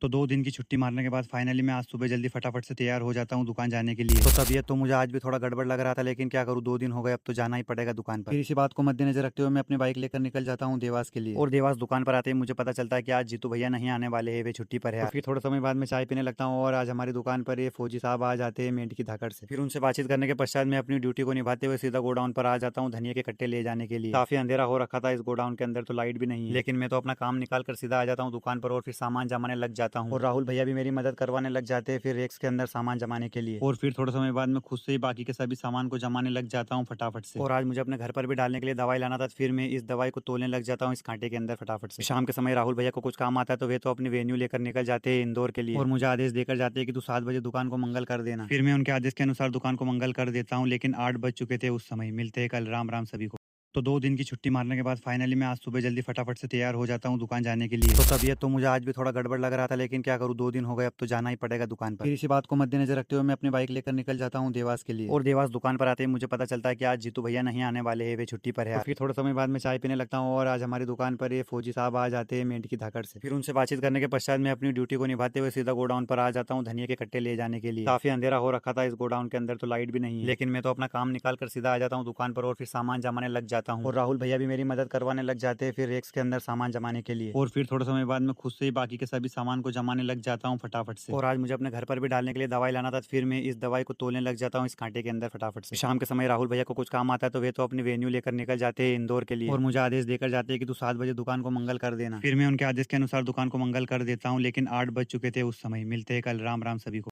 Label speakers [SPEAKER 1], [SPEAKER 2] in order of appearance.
[SPEAKER 1] तो 2 दिन की छुट्टी मारने के बाद फाइनली मैं आज सुबह जल्दी फटाफट से तैयार हो जाता हूँ दुकान जाने के लिए। तो तबीयत तो मुझे आज भी थोड़ा गड़बड़ लग रहा था, लेकिन क्या करूँ, 2 दिन हो गए, अब तो जाना ही पड़ेगा दुकान पर। फिर इसी बात को मद्देनजर रखते हुए मैं अपनी बाइक लेकर निकल जाता हूँ देवास के लिए। और देवास दुकान पर आते ही मुझे पता चलता है कि आज जीतू भैया नहीं आने वाले हैं, वे छुट्टी पर है। तो फिर थोड़े समय बाद मैं चाय पीने लगता हूँ और आज हमारी दुकान पर ये फौजी साहब आ जाते हैं मेंढक की धाकड़ से। फिर उनसे बातचीत करने के पश्चात मैं अपनी ड्यूटी को निभाते हुए सीधा गोडाउन पर आ जाता हूँ धनिया के कट्टे ले जाने के लिए। काफी अंधेरा हो रखा था इस गोडाउन के अंदर, तो लाइट भी नहीं है, लेकिन मैं तो अपना काम निकाल कर सीधा आ जाता हूँ दुकान पर और फिर सामान जमाने लग जाता हूँ। और राहुल भैया भी मेरी मदद करवाने लग जाते हैं फिर रेक्स के अंदर सामान जमाने के लिए। और फिर थोड़े समय बाद मैं खुद से ही बाकी के सभी सामान को जमाने लग जाता हूँ फटाफट से। और आज मुझे अपने घर पर भी डालने के लिए दवाई लाना था, फिर मैं इस दवाई को तोलने लग जाता हूँ इस कांटे के अंदर फटाफट से। शाम के समय राहुल भैया को कुछ काम आता है तो वे तो अपनी वेन्यू लेकर निकल जाते हैं इंदौर के लिए, और मुझे आदेश देकर जाते हैं कि तू 7 बजे दुकान को मंगल कर देना। फिर मैं उनके आदेश के अनुसार दुकान को मंगल कर देता हूँ, लेकिन 8 बज चुके थे उस समय। मिलते हैं कल, राम राम सभी को। तो 2 दिन की छुट्टी मारने के बाद फाइनली मैं आज सुबह जल्दी फटाफट से तैयार हो जाता हूँ दुकान जाने के लिए। तो तबीयत तो मुझे आज भी थोड़ा गड़बड़ लग रहा था, लेकिन क्या करूँ, 2 दिन हो गए, अब तो जाना ही पड़ेगा दुकान पर। फिर इसी बात को मद्देनजर रखते हुए मैं अपनी बाइक लेकर निकल जाता हूँ देवास के लिए। और देवास दुकान पर आते ही मुझे पता चलता है कि आज जीतू भैया नहीं आने वाले हैं, वे छुट्टी पर है। तो फिर थोड़े समय बाद मैं चाय पीने लगता हूँ और आज हमारी दुकान पर ये फौजी साहब आ जाते हैं मेंढक की धाकड़ से। फिर उनसे बातचीत करने के पश्चात मैं अपनी ड्यूटी को निभाते हुए सीधा गोडाउन पर आ जाता हूँ धनिया के कट्टे ले जाने के लिए। काफी अंधेरा हो रखा था इस गोडाउन के अंदर, तो लाइट भी नहीं है, लेकिन मैं तो अपना काम निकाल कर सीधा आ जाता हूँ दुकान पर और फिर सामान जमाने लग जाता हूँ। और राहुल भैया भी मेरी मदद करवाने लग जाते हैं फिर रेक्स के अंदर सामान जमाने के लिए। और फिर थोड़े समय बाद मैं खुद से ही बाकी के सभी सामान को जमाने लग जाता हूँ फटाफट से। और आज मुझे अपने घर पर भी डालने के लिए दवाई लाना था, फिर मैं इस दवाई को तोलने लग जाता हूँ इस कांटे के अंदर फटाफट से। शाम के समय राहुल भैया को कुछ काम आता है तो वे तो अपनी वेन्यू लेकर निकल जाते हैं इंदौर के लिए, और मुझे आदेश देकर जाते हैं कि तू 7 बजे दुकान को मंगल कर देना। फिर मैं उनके आदेश के अनुसार दुकान को मंगल कर देता हूँ, लेकिन 8 बज चुके थे उस समय। मिलते हैं कल, राम राम सभी को।